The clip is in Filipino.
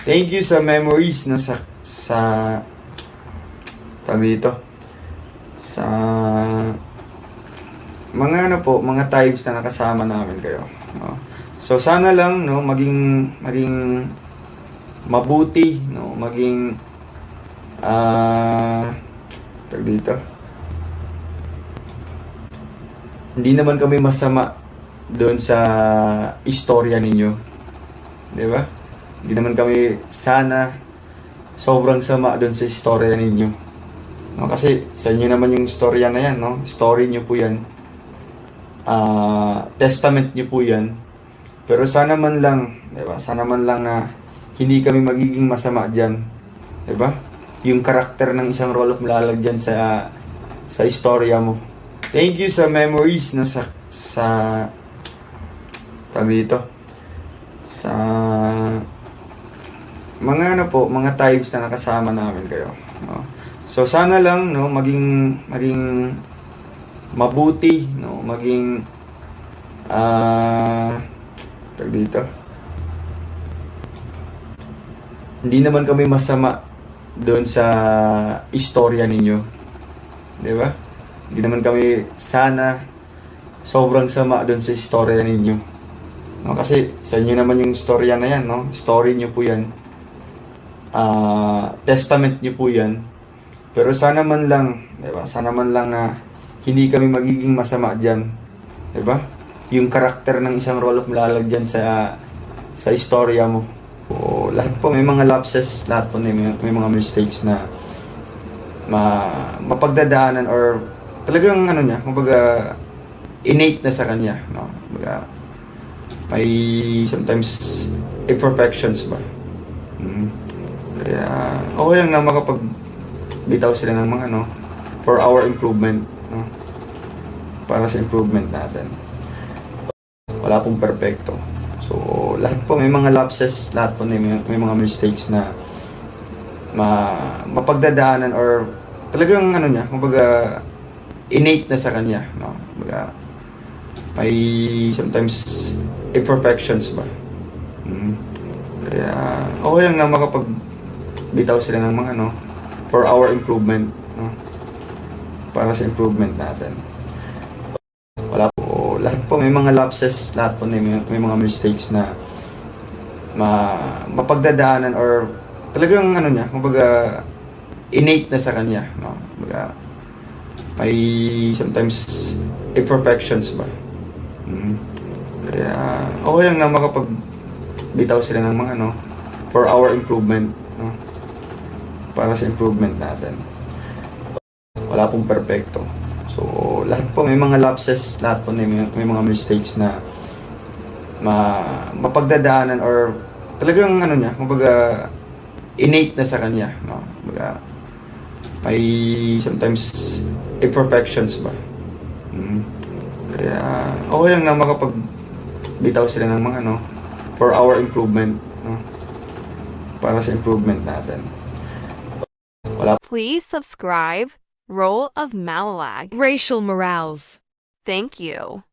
Thank you sa memories na sa tabi dito. Sa mga ano po, mga times na nakasama namin kayo. No? So sana lang no maging mabuti, no, maging tawag dito. Hindi naman kami masama doon sa istorya ninyo. 'Di ba? Hindi naman kami sana sobrang sama doon sa istorya ninyo. No, kasi sa inyo naman yung istorya na yan, no? Story nyo po yan. Testament nyo po yan. Pero sana man lang, di ba? Sana man lang na hindi kami magiging masama dyan. Di ba? Yung karakter ng isang role of malalagyan sa istorya mo. Thank you sa memories na sa tabi dito. Sa mga ano po, mga times na nakasama namin kayo. No? So sana lang no maging mabuti, no, maging tawag dito. Hindi naman kami masama doon sa istorya ninyo. 'Di ba? Hindi naman kami sana sobrang sama doon sa istorya ninyo. No, kasi sa inyo naman yung istorya na yan, no? Story niyo po yan. Testament niyo po yan. Pero sana man lang, 'di ba? Sana man lang na hindi kami magiging masama diyan, 'di ba? Yung karakter ng isang role of malalagyan sa istorya mo. O lahat po may mga lapses, lahat po may mga mistakes na mapagdadaanan or talagang ano niya, kumbaga innate na sa kanya, no? Kumbaga may sometimes imperfections ba. Kaya okay lang na bitaw sila ng mga ano for our improvement, no? Para sa improvement natin. Wala pong perfecto. So lahat po may mga lapses, lahat po may mga mistakes na mapagdadaanan or talagang ano niya, kumbaga innate na sa kanya, no? Kumbaga may sometimes imperfections ba. Kaya okay lang na bitaw sila ng mga ano for our improvement, no? Para sa improvement natin. Wala po, lahat po may mga lapses, lahat po may mga mistakes na mapagdadaanan or talagang ano niya, kumbaga innate na sa kanya, no? Kumbaga may sometimes imperfections ba. Kaya okay lang na bitaw sila ng mga ano for our improvement, no? Para sa improvement natin. Wala pong perfecto. So lahat po may mga lapses, lahat po may mga mistakes na mapagdadaanan or talagang ano niya, kumbaga innate na sa kanya, no? Kumbaga may sometimes imperfections ba. Kaya okay lang na bitaw sila ng mga ano for our improvement, no? Para sa improvement natin. Please subscribe Role of Malalag. Racial Morales. Thank you.